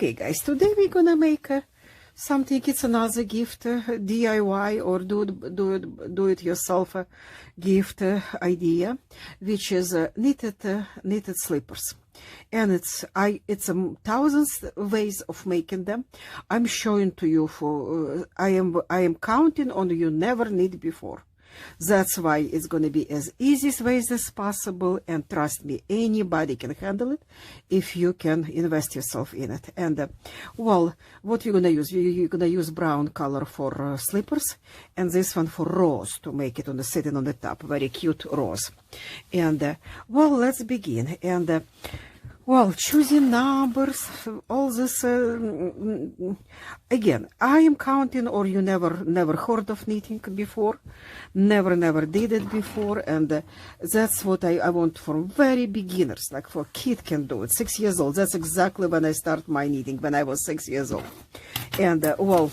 Okay, guys, today we're gonna make something. It's another gift, DIY or do it yourself gift idea, which is knitted slippers. And it's thousands ways of making them. I'm showing to you for I am counting on you never knit before. That's why it's going to be as easiest ways as possible, and trust me, anybody can handle it if you can invest yourself in it. And well, what we're going to use, you're going to use brown color for slippers, and this one for rose to make it on the sitting on the top, very cute rose. And well, let's begin. And well, choosing numbers, all this, again, I am counting, or you never heard of knitting before, never did it before, and that's what I want for very beginners, like for kid can do it, 6 years old. That's exactly when I started my knitting, when I was 6 years old. And well,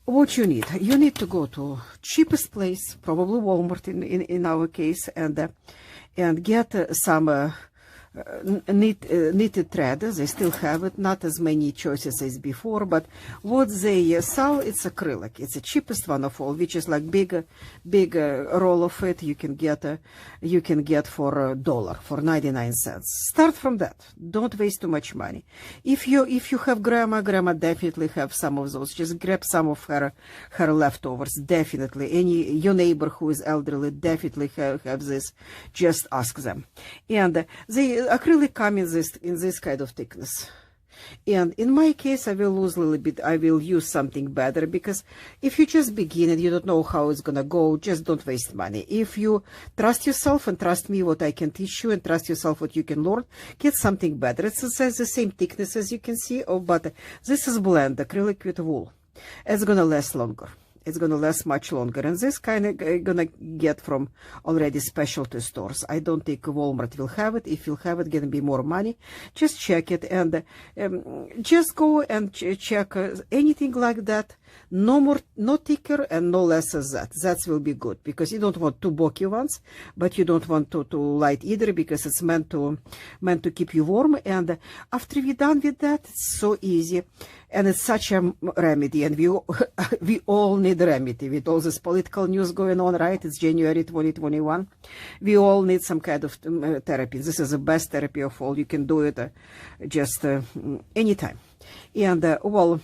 what you need to go to cheapest place, probably Walmart in our case, and get some knitted thread. They still have it, not as many choices as before, but what they sell, it's acrylic. It's the cheapest one of all, which is like big roll of it. You can get for $1 for 99 cents. Start from that. Don't waste too much money. If you have grandma definitely have some of those. Just grab some of her leftovers. Definitely. Your neighbor who is elderly definitely have this. Just ask them. And acrylic come in this kind of thickness. And in my case, I will lose a little bit. I will use something better, because if you just begin and you don't know how it's gonna go, just don't waste money. If you trust yourself and trust me what I can teach you, and trust yourself what you can learn, get something better. It says the same thickness as you can see, but this is blend acrylic with wool. It's gonna last longer. It's going to last much longer. And this kind of going to get from already specialty stores. I don't think Walmart will have it. If you'll have it, going to be more money. Just check it, and just go and check anything like that. No more, no thicker and no less as that. That will be good, because you don't want too bulky ones, but you don't want too light either, because it's meant to keep you warm. And after we're done with that, it's so easy, and it's such a remedy. And we all need a remedy with all this political news going on, right? It's January 2021. We all need some kind of therapy. This is the best therapy of all. You can do it just anytime. And well,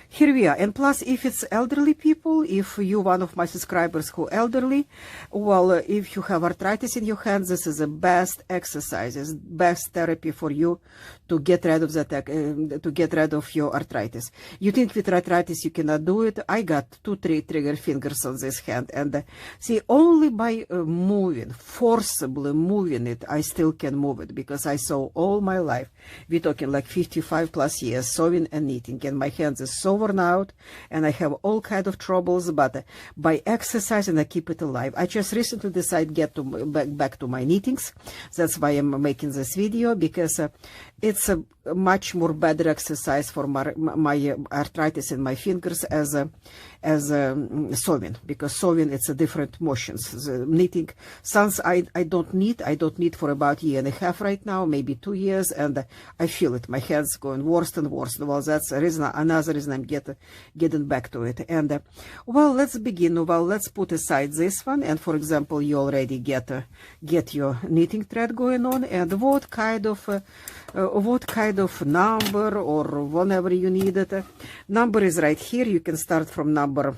here we are. And plus, if it's elderly people, if you one of my subscribers who elderly, well, if you have arthritis in your hands, this is the best exercises, best therapy for you to get rid of that, to get rid of your arthritis. You think with arthritis you cannot do it? I got 2-3 trigger fingers on this hand, and see, only by moving, forcibly moving it, I still can move it, because I saw all my life. We're talking like 55 plus years sewing and knitting, and my hands are so worn out, and I have all kind of troubles, but by exercising I keep it alive. I just recently decided get back to my knittings. That's why I'm making this video, because it's a much more better exercise for my arthritis in my fingers as sewing, because sewing, it's a different motions. The knitting, since I don't knit for about a year and a half right now, maybe 2 years, and I feel it. My hands going worse and worse. Well, that's a reason, another reason I'm getting back to it. And well, let's begin. Well, let's put aside this one, and for example, you already get your knitting thread going on, and what kind of number or whenever you need it. Number is right here. You can start from number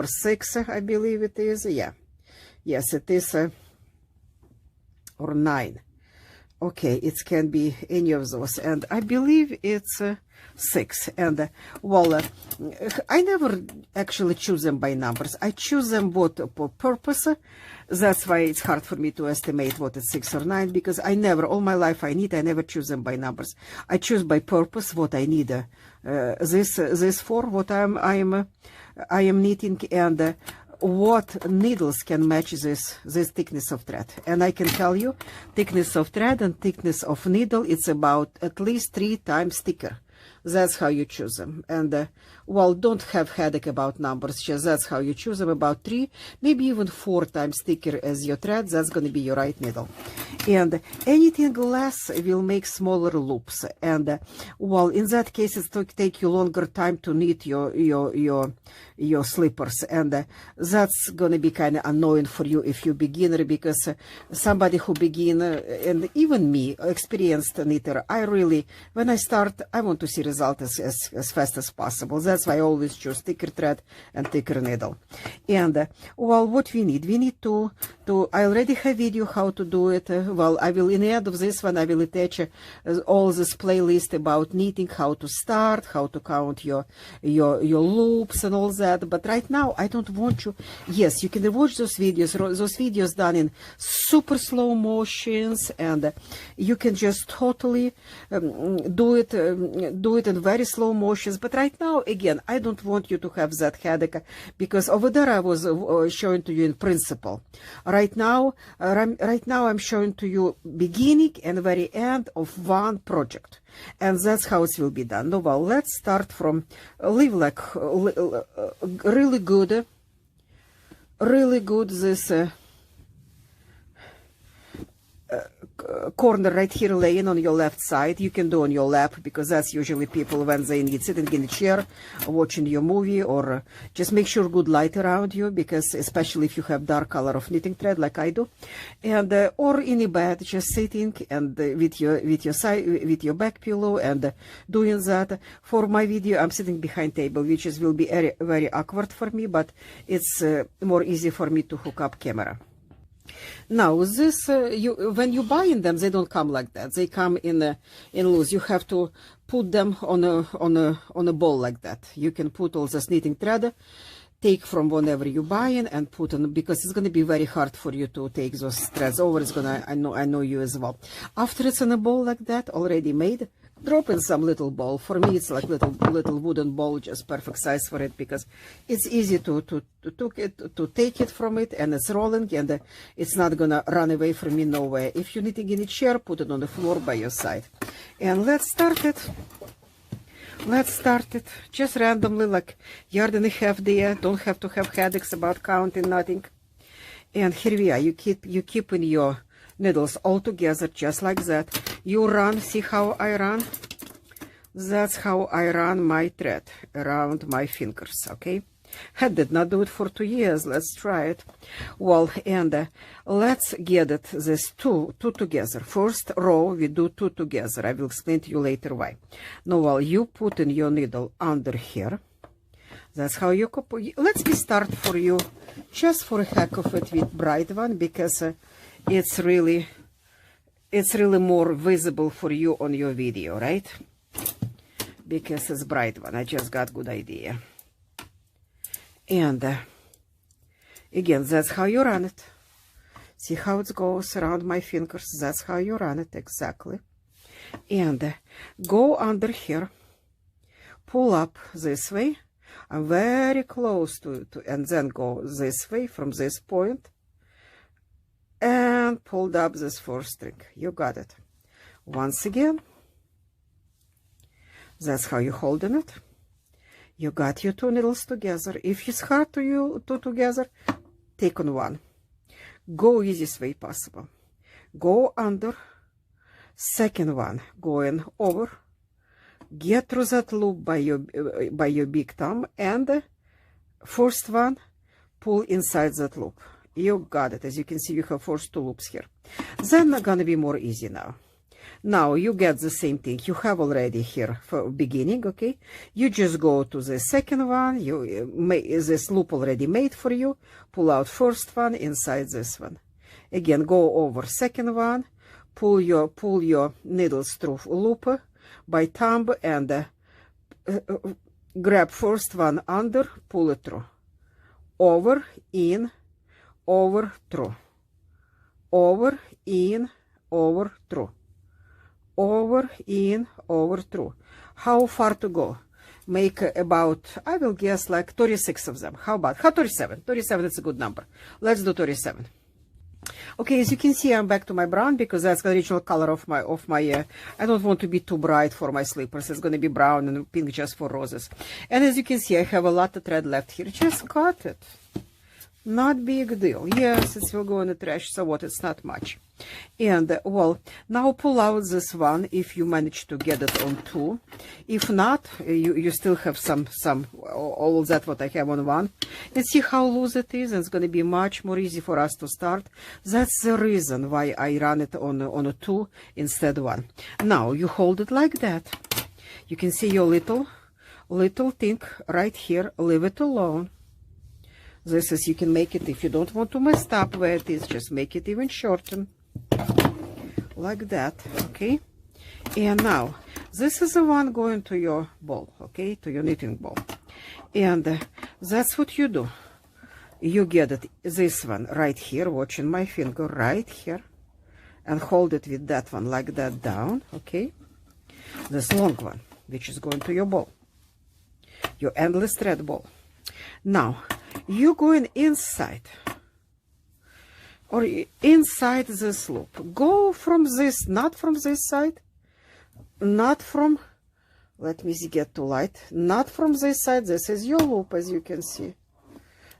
6, I believe it is. Yeah, yes, it is, or 9. Okay, it can be any of those, and I believe it's 6. And well, I never actually choose them by numbers. I choose them what for purpose. That's why it's hard for me to estimate what is 6 or 9, because I never, all my life I never choose them by numbers. I choose by purpose what I need this for, what I am knitting, and what needles can match this thickness of thread. And I can tell you, thickness of thread and thickness of needle, it's about at least 3 times thicker That's how you choose them. And well, don't have headache about numbers, just that's how you choose them. About 3, maybe even 4 times thicker as your thread. That's going to be your right needle. And anything less will make smaller loops. And well, in that case, it's going to take you longer time to knit your slippers, and that's going to be kind of annoying for you if you're beginner, because somebody who begin, and even me, experienced knitter, I really, when I start, I want to see results as fast as possible. That's why I always choose thicker thread and thicker needle. And well, what we need to I already have video how to do it. Well, I will, in the end of this one, I will attach all this playlist about knitting, how to start, how to count your loops and all that. But right now, I don't want you. Yes, you can watch those videos done in super slow motions, and you can just totally do it in very slow motions. But right now, again, I don't want you to have that headache, because over there I was showing to you in principle. Right now I'm showing to you beginning and very end of one project, and that's how it will be done. No, well, let's start from really good this corner right here laying on your left side. You can do on your lap, because that's usually people when they need sitting in a chair watching your movie, or just make sure good light around you, because especially if you have dark color of knitting thread like I do, and or in a bed just sitting and with your back pillow and doing that. For my video I'm sitting behind table, which will be very awkward for me, but it's more easy for me to hook up camera. Now, this when you buy in them, they don't come like that. They come in loose. You have to put them on a ball like that. You can put all this knitting thread, take from whenever you buy in, and put on, because it's going to be very hard for you to take those threads over. It's gonna, I know you as well. After it's in a ball like that, already made, drop in some little ball. For me, it's like little wooden ball, just perfect size for it, because it's easy to take it from it, and it's rolling, and it's not gonna run away from me nowhere. If you're knitting in a chair, put it on the floor by your side. And let's start it. Let's start it just randomly, like yard and a half there. Don't have to have headaches about counting, nothing. And here we are. You keep in your needles all together, just like that. You run. See how I run? That's how I run my thread around my fingers. Okay. I did not do it for 2 years. Let's try it. Well, and let's get it this two together. First row we do 2 together. I will explain to you later why. Now, well, you put in your needle under here. That's how you let me start for you, just for a heck of it, with bright one, because it's really more visible for you on your video, right? Because it's bright one. I just got good idea. And again, that's how you run it. See how it goes around my fingers? That's how you run it, exactly. And go under here, pull up this way. I'm very close to and then go this way from this point, and pulled up this 4th string. You got it. Once again, that's how you're holding it. You got your 2 needles together. If it's hard to you 2 together, take on 1. Go easiest way possible. Go under. 2nd one, going over. Get through that loop by your big thumb, and 1st one, pull inside that loop. You got it. As you can see, you have first 2 loops here. Then gonna be more easy now. Now you get the same thing you have already here for beginning, okay? You just go to the 2nd one, you make this loop already made for you, pull out 1st one inside this one. Again, go over 2nd one, pull your needles through loop by thumb, and grab 1st one under, pull it through. Over, in, over, through. Over, in, over, through. Over, in, over, through. How far to go? Make about, I will guess, like 36 of them. How about 37? 37 is a good number. Let's do 37. Okay, as you can see, I'm back to my brown because that's the original color of my I don't want to be too bright for my slippers. It's going to be brown and pink just for roses. And as you can see, I have a lot of thread left here. Just cut it. Not big deal. Yes, it will go in the trash, so what, it's not much. And, well, now pull out this one if you manage to get it on 2. If not, you still have some all that what I have on 1. And see how loose it is, and it's going to be much more easy for us to start. That's the reason why I run it on a 2 instead 1. Now, you hold it like that. You can see your little thing right here. Leave it alone. This is, you can make it, if you don't want to mess up where it is, just make it even shorten. Like that, okay? And now, this is the one going to your ball, okay? To your knitting ball. And that's what you do. You get it, this one right here, watching my finger right here. And hold it with that one like that down, okay? This long one, which is going to your ball. Your endless thread ball. Now, you're going inside, or inside this loop. Go from this, not from this side, not from, let me get to light, not from this side. This is your loop, as you can see.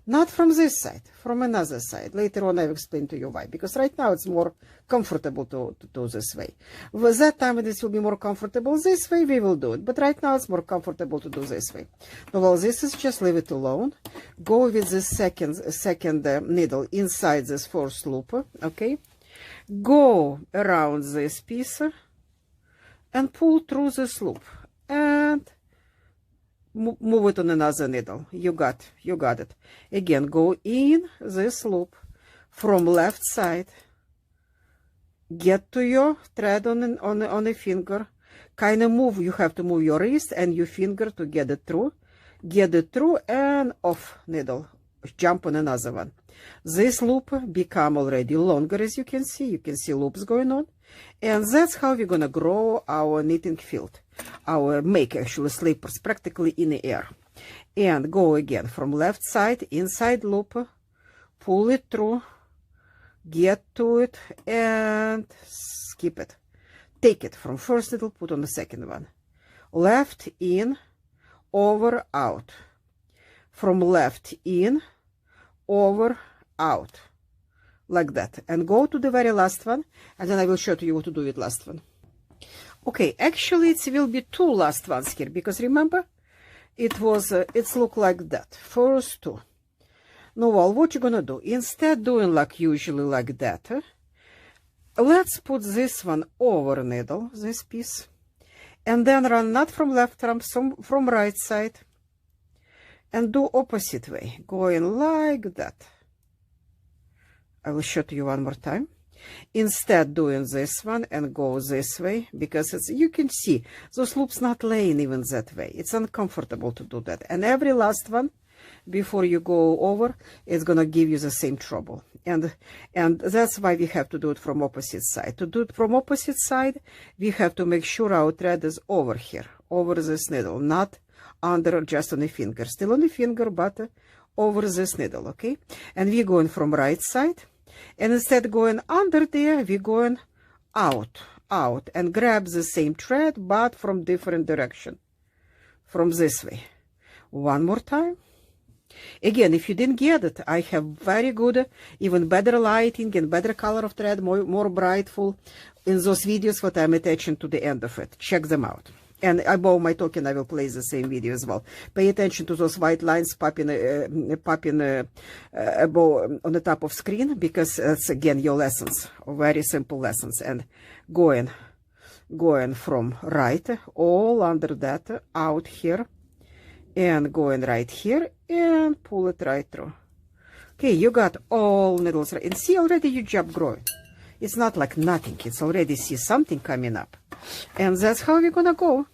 Not from this side, from another side. Later on, I'll explain to you why. Because right now, it's more comfortable to do this way. With that time, it will be more comfortable this way, we will do it. But right now, it's more comfortable to do this way. Now, well, this is just leave it alone. Go with the second needle inside this first loop, okay? Go around this piece and pull through this loop. And move it on another needle. You got it. Again, go in this loop from left side. Get to your thread on a finger. Kind of move. You have to move your wrist and your finger to get it through. Get it through and off needle. Jump on another one. This loop become already longer, as you can see. You can see loops going on. And that's how we're going to grow our knitting field. Make actually slippers practically in the air. And go again from left side, inside loop, pull it through, get to it, and skip it. Take it from first needle, put on the second one. Left in, over, out. From left in, over, out. Like that. And go to the very last one, and then I will show you what to do with last one. Okay, actually it will be 2 last ones here, because remember, it's look like that. First 2. Now, well, what you're gonna do? Instead doing like usually like that, let's put this one over needle, this piece, and then run not from left arm, from right side, and do opposite way, going like that. I will show you one more time. Instead doing this one and go this way, because it's, you can see those loops not laying even that way. It's uncomfortable to do that. And every last one before you go over, it's gonna give you the same trouble. And that's why we have to do it from opposite side. To do it from opposite side, we have to make sure our thread is over here, over this needle, not under, just on the finger. Still on the finger, but over this needle, okay? And we're going from right side. And instead going under there, we're going out, and grab the same thread, but from different direction, from this way. One more time. Again, if you didn't get it, I have very good, even better lighting and better color of thread, more brightful in those videos what I'm attaching to the end of it. Check them out. And above my token, I will place the same video as well. Pay attention to those white lines popping above on the top of screen, because that's again your lessons, very simple lessons. And going from right, all under that, out here, and going right here, and pull it right through. Okay, you got all needles right, and see already your job growing. It's not like nothing. It's already see something coming up. And that's how we're gonna go.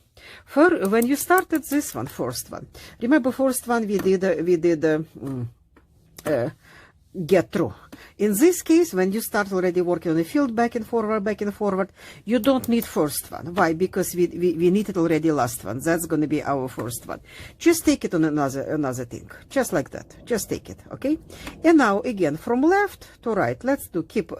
When you started this one, first one, remember first one we did get through. In this case, when you start already working on the field back and forward, you don't need first one. Why? Because we needed already last one. That's going to be our first one. Just take it on another thing. Just like that. Just take it. Okay? And now, again, from left to right, let's do keep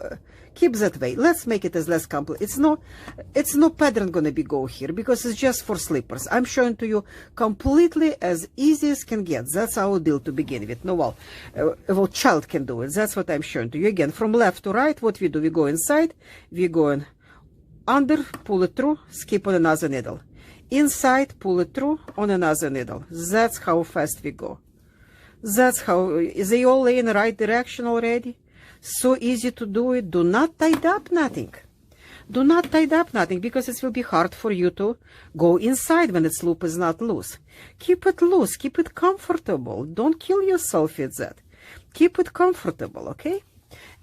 that way. Let's make it as less complex. It's no pattern going to be go here because it's just for slippers. I'm showing to you completely as easy as can get. That's our deal to begin with. No, well, child can do it. That's what I'm showing to you. Again, from left to right, what we do, we go inside, we go in under, pull it through, skip on another needle. Inside, pull it through on another needle. That's how fast we go. That's how, they all lay in the right direction already. So easy to do it. Do not tie up nothing. Do not tie up nothing because it will be hard for you to go inside when its loop is not loose. Keep it loose. Keep it comfortable. Don't kill yourself with that. Keep it comfortable, okay?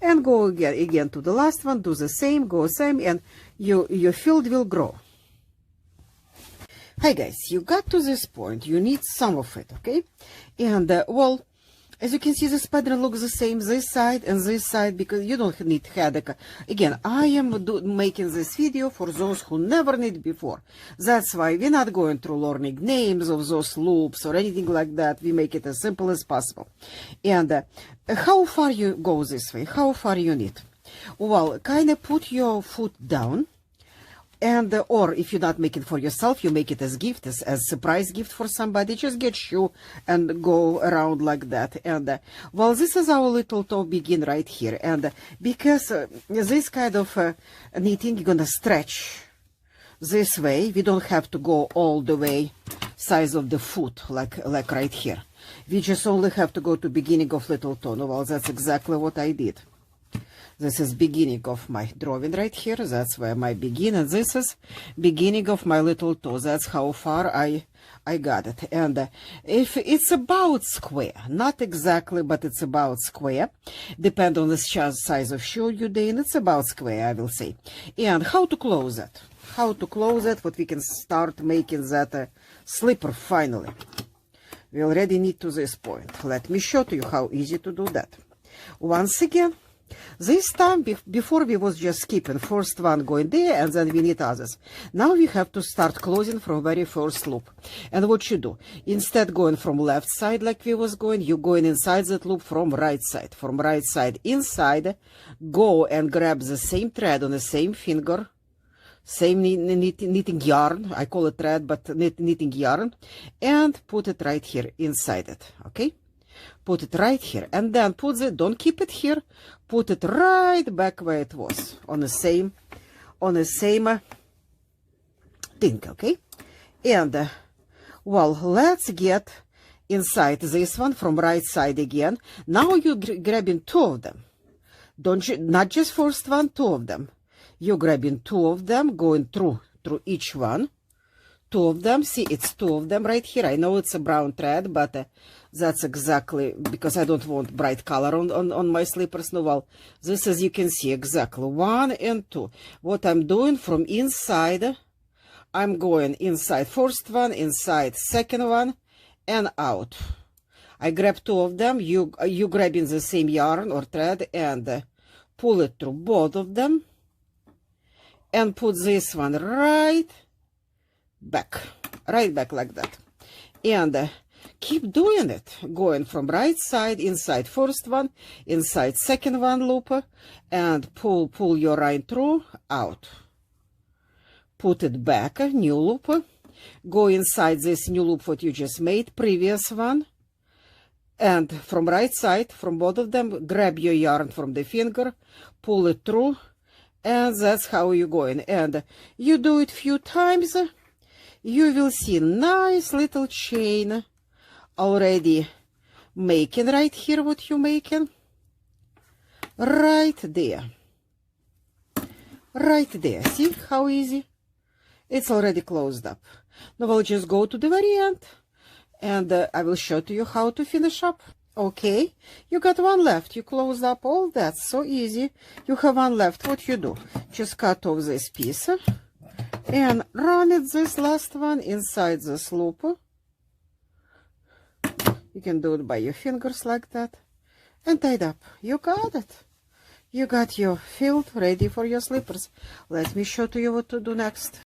And go again to the last one. Do the same. Go same, and your field will grow. Hi guys, you got to this point. You need some of it, okay? And well, as you can see, this pattern looks the same this side and this side because you don't need headache. Again, I am making this video for those who never need before. That's why we're not going through learning names of those loops or anything like that. We make it as simple as possible. And how far you go this way? How far you need? Well, kind of put your foot down. And or if you're not making for yourself, you make it as gift, as surprise gift for somebody. Just get shoe and go around like that. And well, this is our little toe begin right here. And because this kind of knitting, you're gonna stretch this way. We don't have to go all the way size of the foot like right here. We just only have to go to beginning of little toe. Well, that's exactly what I did. This is beginning of my drawing right here. That's where my begin, and this is beginning of my little toe. That's how far I got it. And if it's about square, not exactly, but it's about square. Depend on the size of shoe you're doing. It's about square, I will say. And how to close it? How to close it? What we can start making that slipper finally. We already need to this point. Let me show to you how easy to do that. Once again. This time, before we was just skipping first one going there and then we need others. Now we have to start closing from very first loop. And what you do, instead going from left side like we was going, you going inside that loop from right side. From right side inside, go and grab the same thread on the same finger, same knitting yarn, I call it thread, but knitting yarn, and put it right here inside it, okay? Put it right here, and then don't keep it here, put it right back where it was, on the same thing, okay? And, well, let's get inside this one from right side again. Now you're grabbing two of them. Not just first one, two of them. You're grabbing two of them, going through each one. Two of them, see, it's two of them right here. I know it's a brown thread, but that's exactly because I don't want bright color on my slippers. No, well, this as you can see exactly 1 and 2. What I'm doing from inside, I'm going inside first one, inside second one, and out. I grab two of them. You grabbing the same yarn or thread and pull it through both of them, and put this one right back like that, and keep doing it, going from right side, inside first one, inside second one loop, and pull your line through, out, put it back, new loop, go inside this new loop what you just made, previous one, and from right side, from both of them, grab your yarn from the finger, pull it through, and that's how you're going. And you do it few times, you will see nice little chain already making right here. What you making right there, see how easy it's already closed up. Now we'll just go to the very end, and I will show to you how to finish up. Okay, you got one left, you closed up all that, so easy. You have one left, what you do, just cut off this piece and run it, this last one, inside this loop. You can do it by your fingers like that, and tied up. You got it. You got your field ready for your slippers. Let me show to you what to do next.